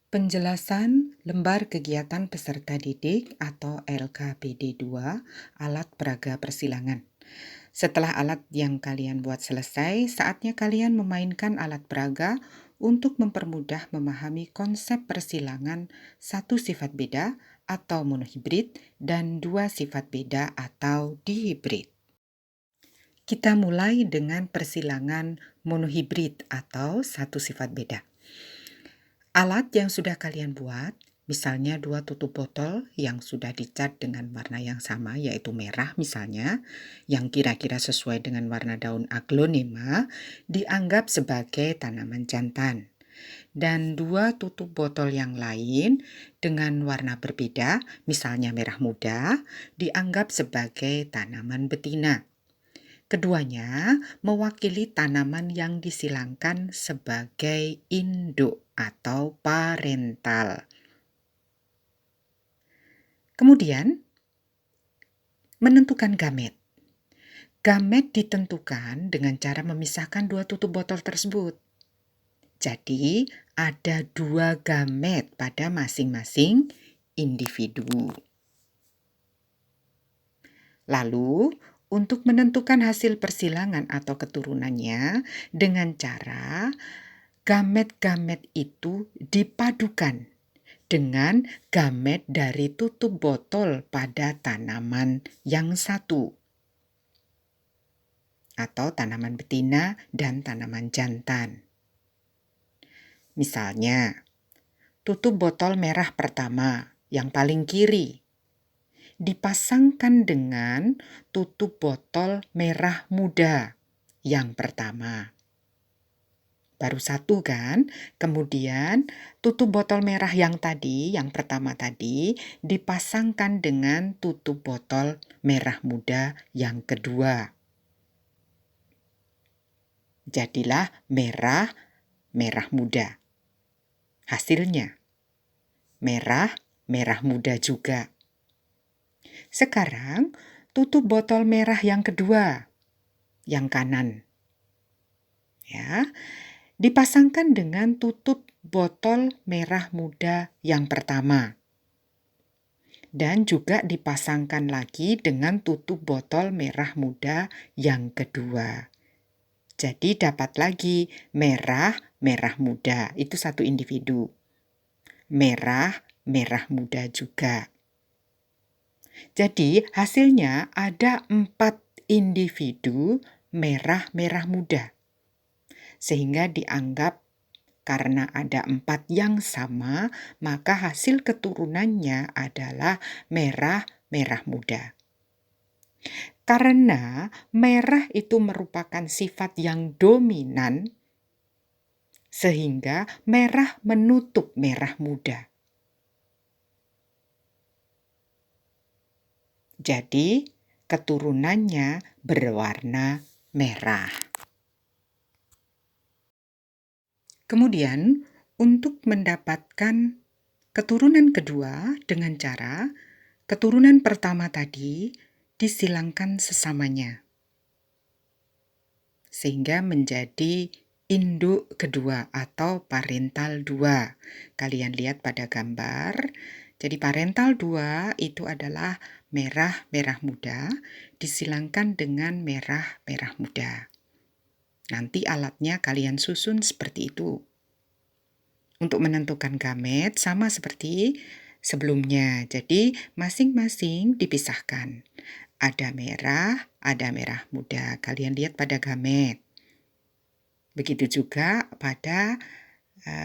Penjelasan lembar kegiatan peserta didik atau LKPD 2 alat peraga persilangan. Setelah alat yang kalian buat selesai, saatnya kalian memainkan alat peraga untuk mempermudah memahami konsep persilangan satu sifat beda atau monohibrid dan dua sifat beda atau dihibrid. Kita mulai dengan persilangan monohibrid atau satu sifat beda. Alat yang sudah kalian buat, misalnya 2 tutup botol yang sudah dicat dengan warna yang sama, yaitu merah misalnya, yang kira-kira sesuai dengan warna daun aglonema, dianggap sebagai tanaman jantan. Dan 2 tutup botol yang lain dengan warna berbeda, misalnya merah muda, dianggap sebagai tanaman betina. Keduanya mewakili tanaman yang disilangkan sebagai induk atau parental. Kemudian, menentukan gamet. Gamet ditentukan dengan cara memisahkan 2 tutup botol tersebut. Jadi, ada 2 gamet pada masing-masing individu. Lalu, untuk menentukan hasil persilangan atau keturunannya dengan cara gamet-gamet itu dipadukan dengan gamet dari tutup botol pada tanaman yang satu, atau tanaman betina dan tanaman jantan. Misalnya, tutup botol merah pertama yang paling kiri dipasangkan dengan tutup botol merah muda yang pertama. Baru satu kan? Kemudian tutup botol merah yang tadi, yang pertama tadi, dipasangkan dengan tutup botol merah muda yang kedua. Jadilah merah muda. Hasilnya merah muda juga. Sekarang tutup botol merah yang kedua, yang kanan. Ya, dipasangkan dengan tutup botol merah muda yang pertama. Dan juga dipasangkan lagi dengan tutup botol merah muda yang kedua. Jadi dapat lagi merah muda, itu satu individu. Merah muda juga. Jadi hasilnya ada 4 individu merah muda. Sehingga dianggap karena ada 4 yang sama, maka hasil keturunannya adalah merah muda. Karena merah itu merupakan sifat yang dominan, sehingga merah menutup merah muda. Jadi, keturunannya berwarna merah. Kemudian, untuk mendapatkan keturunan kedua dengan cara keturunan pertama tadi disilangkan sesamanya, sehingga menjadi induk kedua atau parental 2. Kalian lihat pada gambar. Jadi parental 2 itu adalah merah muda disilangkan dengan merah muda. Nanti alatnya kalian susun seperti itu. Untuk menentukan gamet sama seperti sebelumnya. Jadi masing-masing dipisahkan. Ada merah muda. Kalian lihat pada gamet. Begitu juga pada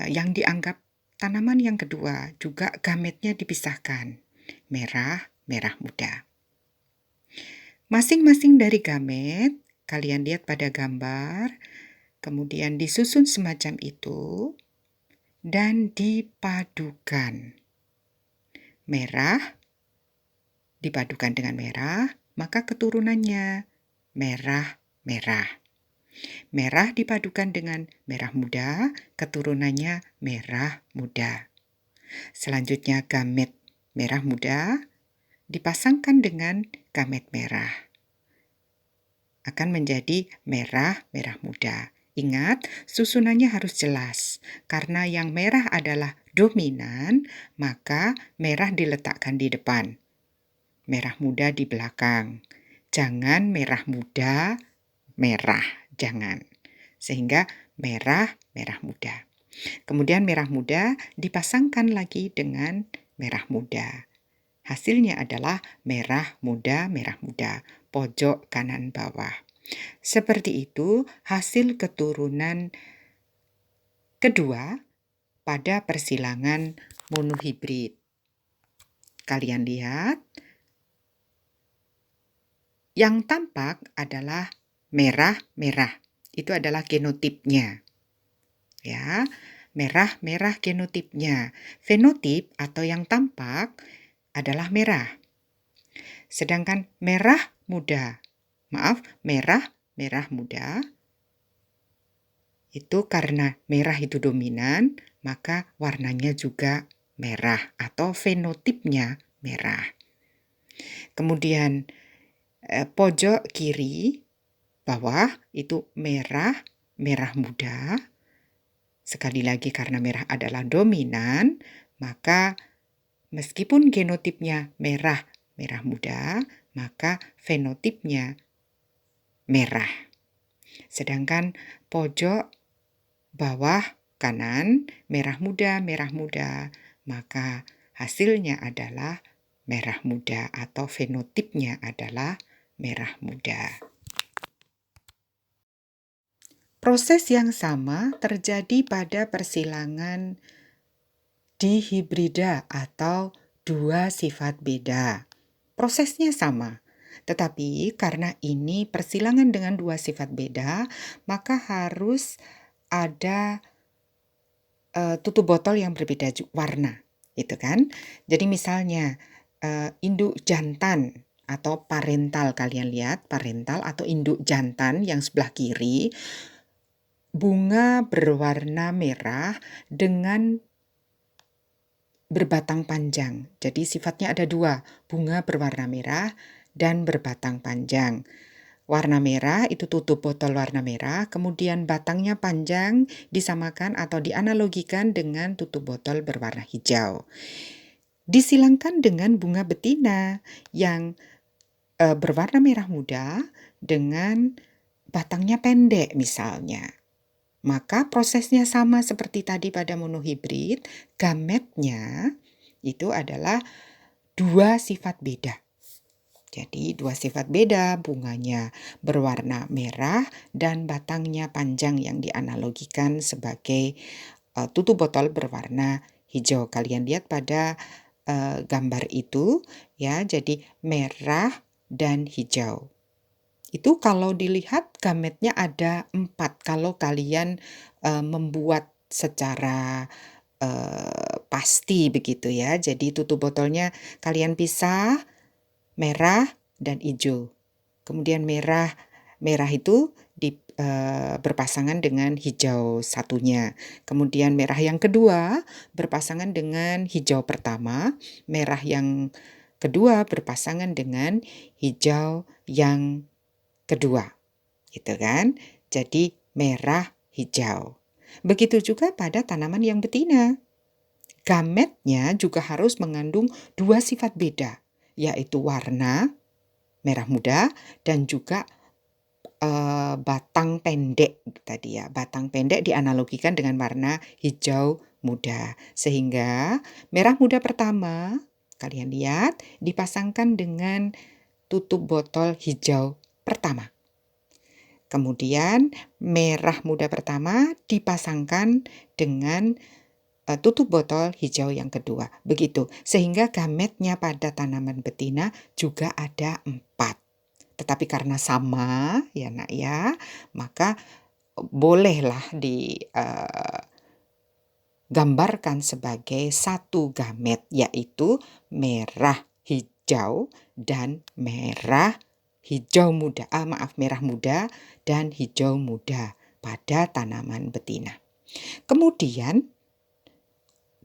yang dianggap tanaman yang kedua, juga gametnya dipisahkan. Merah muda. Masing-masing dari gamet, kalian lihat pada gambar, kemudian disusun semacam itu, dan dipadukan. Merah dipadukan dengan merah, maka keturunannya merah. Merah dipadukan dengan merah muda, keturunannya merah muda. Selanjutnya gamet merah muda dipasangkan dengan gamet merah. Akan menjadi merah muda. Ingat, susunannya harus jelas, karena yang merah adalah dominan, maka merah diletakkan di depan, merah muda di belakang. Jangan merah muda, merah, jangan. Sehingga merah, merah muda. Kemudian merah muda dipasangkan lagi dengan merah muda. Hasilnya adalah merah muda, pojok kanan bawah. Seperti itu hasil keturunan kedua pada persilangan monohibrid. Kalian lihat, yang tampak adalah merah-merah. Itu adalah genotipnya. Ya, merah-merah genotipnya. Fenotip atau yang tampak adalah merah. Sedangkan merah muda muda, itu karena merah itu dominan, maka warnanya juga merah atau fenotipnya merah. Kemudian pojok kiri bawah itu merah muda. Sekali lagi karena merah adalah dominan, maka meskipun genotipnya merah muda, maka fenotipnya merah. Sedangkan pojok bawah kanan merah muda, maka hasilnya adalah merah muda atau fenotipnya adalah merah muda. Proses yang sama terjadi pada persilangan dihibrida atau dua sifat beda. Prosesnya sama, tetapi karena ini persilangan dengan dua sifat beda, maka harus ada tutup botol yang berbeda warna, gitu kan? Jadi misalnya induk jantan atau parental, kalian lihat parental atau induk jantan yang sebelah kiri, bunga berwarna merah dengan berbatang panjang. Jadi sifatnya ada dua, bunga berwarna merah dan berbatang panjang. Warna merah itu tutup botol warna merah, kemudian batangnya panjang disamakan atau dianalogikan dengan tutup botol berwarna hijau. Disilangkan dengan bunga betina yang berwarna merah muda dengan batangnya pendek misalnya. Maka prosesnya sama seperti tadi pada monohibrid, gametnya itu adalah dua sifat beda. Jadi dua sifat beda, bunganya berwarna merah dan batangnya panjang yang dianalogikan sebagai tutup botol berwarna hijau. Kalian lihat pada gambar itu ya, jadi merah dan hijau. Itu kalau dilihat gametnya ada 4 kalau kalian membuat secara pasti begitu ya. Jadi tutup botolnya kalian pisah merah dan hijau. Kemudian merah itu berpasangan dengan hijau satunya. Kemudian merah yang kedua berpasangan dengan hijau pertama. Merah yang kedua berpasangan dengan hijau yang kedua, gitu kan? Jadi merah hijau. Begitu juga pada tanaman yang betina. Gametnya juga harus mengandung dua sifat beda, yaitu warna merah muda dan juga batang pendek tadi ya. Batang pendek dianalogikan dengan warna hijau muda. Sehingga merah muda pertama, kalian lihat, dipasangkan dengan tutup botol hijau pertama. Kemudian merah muda pertama dipasangkan dengan tutup botol hijau yang kedua. Begitu. Sehingga gametnya pada tanaman betina juga ada 4. Tetapi karena sama ya nak ya, maka bolehlah digambarkan sebagai satu gamet, yaitu merah hijau dan merah muda dan hijau muda pada tanaman betina. Kemudian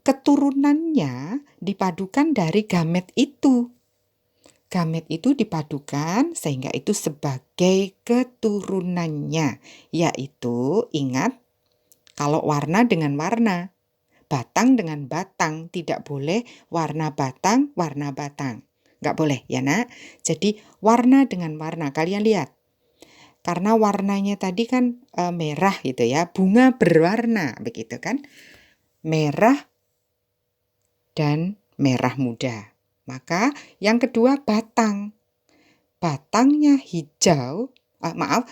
keturunannya dipadukan dari gamet itu. Gamet itu dipadukan sehingga itu sebagai keturunannya, yaitu ingat kalau warna dengan warna, batang dengan batang, tidak boleh warna batang, nggak boleh ya nak. Jadi warna dengan warna, kalian lihat. Karena warnanya tadi kan merah gitu ya, bunga berwarna begitu kan. Merah dan merah muda. Maka yang kedua batang. Batangnya hijau,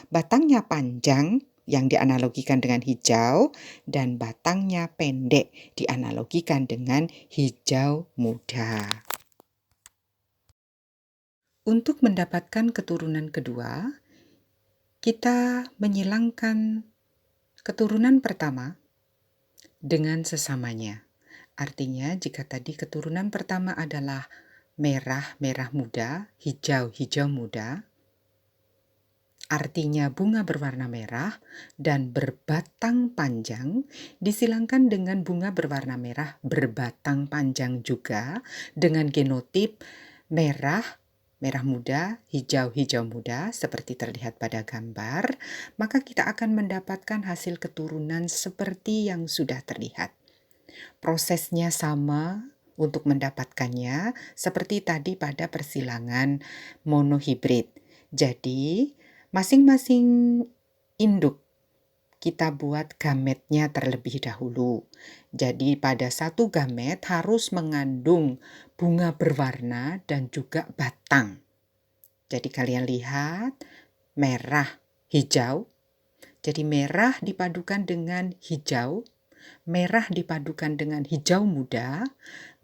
batangnya panjang yang dianalogikan dengan hijau dan batangnya pendek dianalogikan dengan hijau muda. Untuk mendapatkan keturunan kedua, kita menyilangkan keturunan pertama dengan sesamanya. Artinya jika tadi keturunan pertama adalah merah muda, hijau muda, artinya bunga berwarna merah dan berbatang panjang, disilangkan dengan bunga berwarna merah berbatang panjang juga dengan genotip merah muda, hijau muda seperti terlihat pada gambar, maka kita akan mendapatkan hasil keturunan seperti yang sudah terlihat. Prosesnya sama untuk mendapatkannya seperti tadi pada persilangan monohibrid. Jadi, masing-masing induk kita buat gametnya terlebih dahulu. Jadi pada satu gamet harus mengandung bunga berwarna dan juga batang. Jadi kalian lihat merah, hijau. Jadi merah dipadukan dengan hijau. Merah dipadukan dengan hijau muda,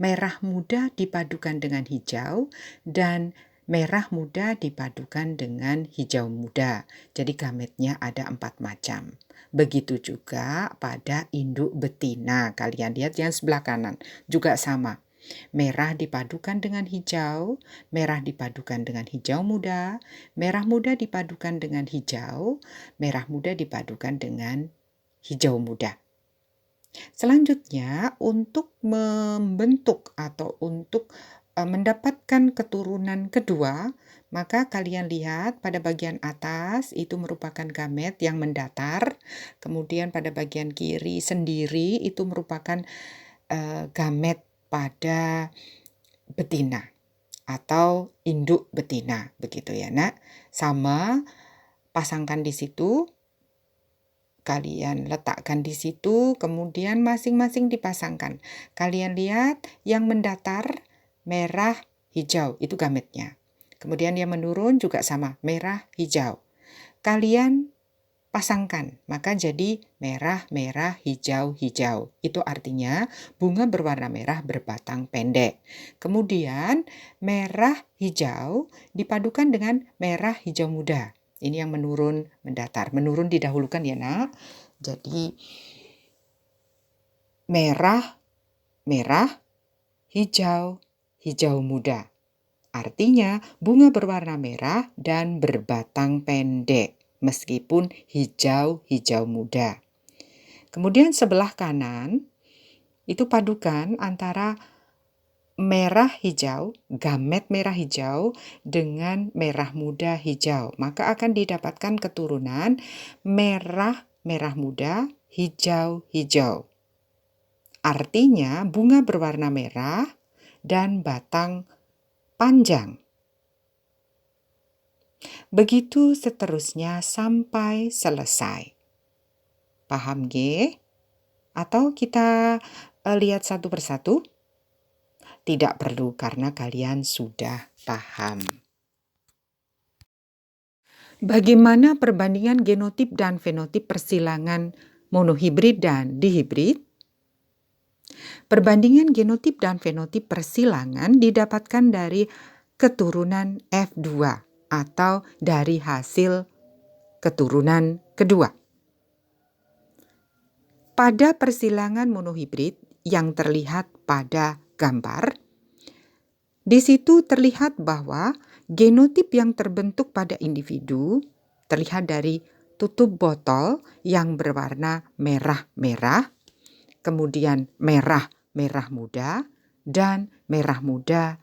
merah muda dipadukan dengan hijau, dan merah muda dipadukan dengan hijau muda. Jadi gametnya ada 4 macam. Begitu juga pada induk betina. Kalian lihat yang sebelah kanan juga sama. Merah dipadukan dengan hijau, merah dipadukan dengan hijau muda, merah muda dipadukan dengan hijau, merah muda dipadukan dengan hijau muda. Selanjutnya, untuk membentuk atau untuk mendapatkan keturunan kedua, maka kalian lihat pada bagian atas itu merupakan gamet yang mendatar, kemudian pada bagian kiri sendiri itu merupakan gamet pada betina atau induk betina, begitu ya nak. Sama, pasangkan di situ. Kalian letakkan di situ, kemudian masing-masing dipasangkan. Kalian lihat yang mendatar merah, hijau, itu gametnya. Kemudian yang menurun juga sama, merah, hijau. Kalian pasangkan, maka jadi merah, hijau, hijau. Itu artinya bunga berwarna merah berbatang pendek. Kemudian merah, hijau dipadukan dengan merah, hijau muda. Ini yang menurun, mendatar. Menurun didahulukan ya nak. Jadi merah, hijau, hijau muda. Artinya bunga berwarna merah dan berbatang pendek. Meskipun hijau muda. Kemudian sebelah kanan itu padukan antara merah hijau, gamet merah hijau dengan merah muda hijau. Maka akan didapatkan keturunan merah muda, hijau hijau. Artinya bunga berwarna merah dan batang panjang. Begitu seterusnya sampai selesai. Paham ge? Atau kita lihat satu persatu? Tidak perlu karena kalian sudah paham. Bagaimana perbandingan genotip dan fenotip persilangan monohibrid dan dihibrid? Perbandingan genotip dan fenotip persilangan didapatkan dari keturunan F2 atau dari hasil keturunan kedua. Pada persilangan monohibrid yang terlihat pada gambar, di situ terlihat bahwa genotip yang terbentuk pada individu terlihat dari tutup botol yang berwarna merah-merah, kemudian merah muda, dan merah muda.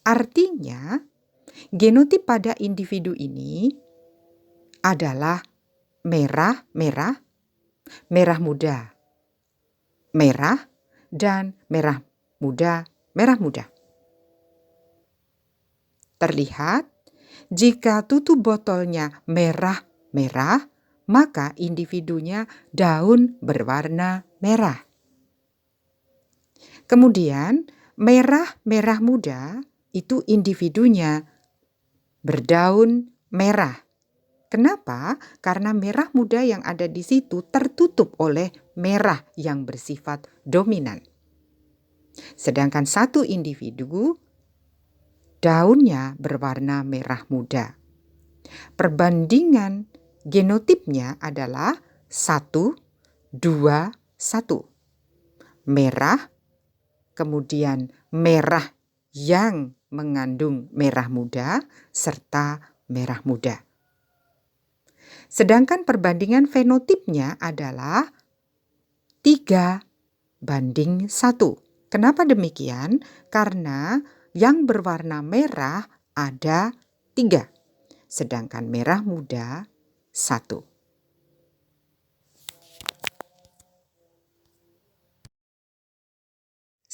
Artinya, genotip pada individu ini adalah merah muda. merah, dan merah muda, merah muda. Terlihat, jika tutup botolnya merah-merah, maka individunya daun berwarna merah. Kemudian, merah-merah muda itu individunya berdaun merah. Kenapa? Karena merah muda yang ada di situ tertutup oleh merah yang bersifat dominan. Sedangkan satu individu daunnya berwarna merah muda. Perbandingan genotipnya adalah 1, 2, 1. Merah, kemudian merah yang mengandung merah muda, serta merah muda. Sedangkan perbandingan fenotipnya adalah 3:1. Kenapa demikian? Karena yang berwarna merah ada 3, sedangkan merah muda 1.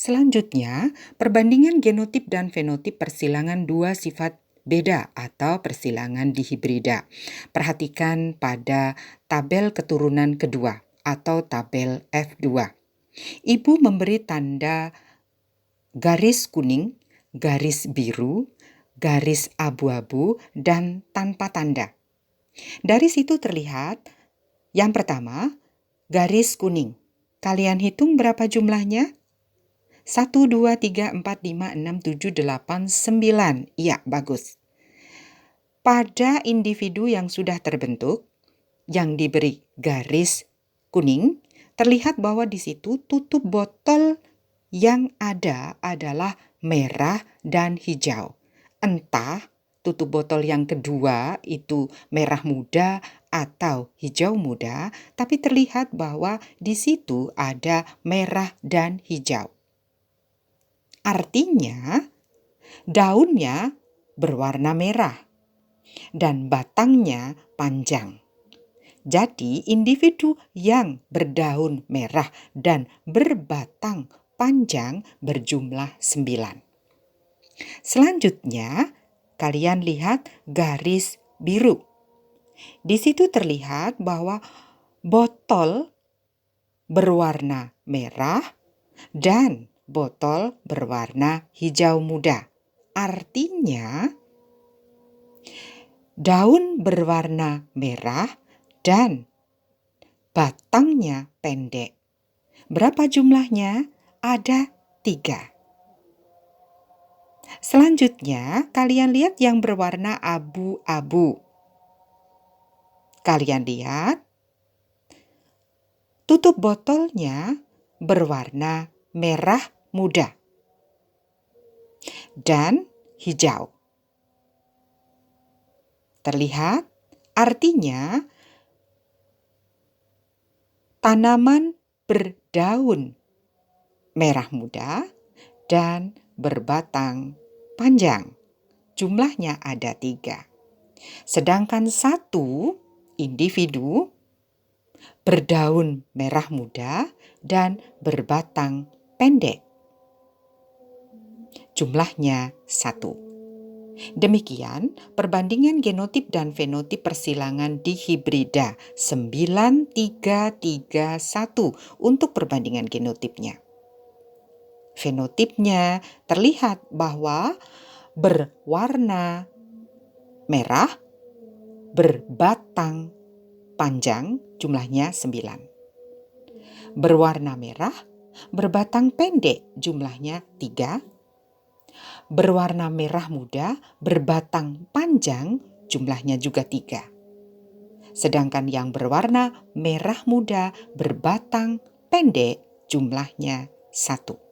Selanjutnya, perbandingan genotip dan fenotip persilangan dua sifat beda atau persilangan dihibrida. Perhatikan pada tabel keturunan kedua atau tabel F2. Ibu memberi tanda garis kuning, garis biru, garis abu-abu, dan tanpa tanda. Dari situ terlihat, yang pertama, garis kuning. Kalian hitung berapa jumlahnya? 1, 2, 3, 4, 5, 6, 7, 8, 9. Iya, bagus. Pada individu yang sudah terbentuk, yang diberi garis kuning, terlihat bahwa di situ tutup botol yang ada adalah merah dan hijau. Entah tutup botol yang kedua itu merah muda atau hijau muda, tapi terlihat bahwa di situ ada merah dan hijau. Artinya, daunnya berwarna merah dan batangnya panjang. Jadi, individu yang berdaun merah dan berbatang panjang berjumlah 9. Selanjutnya, kalian lihat garis biru. Di situ terlihat bahwa botol berwarna merah dan botol berwarna hijau muda. Artinya, daun berwarna merah dan batangnya pendek. Berapa jumlahnya? Ada 3. Selanjutnya, kalian lihat yang berwarna abu-abu. Kalian lihat, tutup botolnya berwarna merah muda dan hijau. Terlihat, artinya tanaman berdaun merah muda dan berbatang panjang. Jumlahnya ada 3. Sedangkan satu individu berdaun merah muda dan berbatang pendek. Jumlahnya 1. Demikian perbandingan genotip dan fenotip persilangan dihibrida 9331 untuk perbandingan genotipnya. Fenotipnya terlihat bahwa berwarna merah, berbatang panjang, jumlahnya 9. Berwarna merah, berbatang pendek, jumlahnya 3. Berwarna merah muda, berbatang panjang, jumlahnya juga 3. Sedangkan yang berwarna merah muda, berbatang pendek, jumlahnya 1.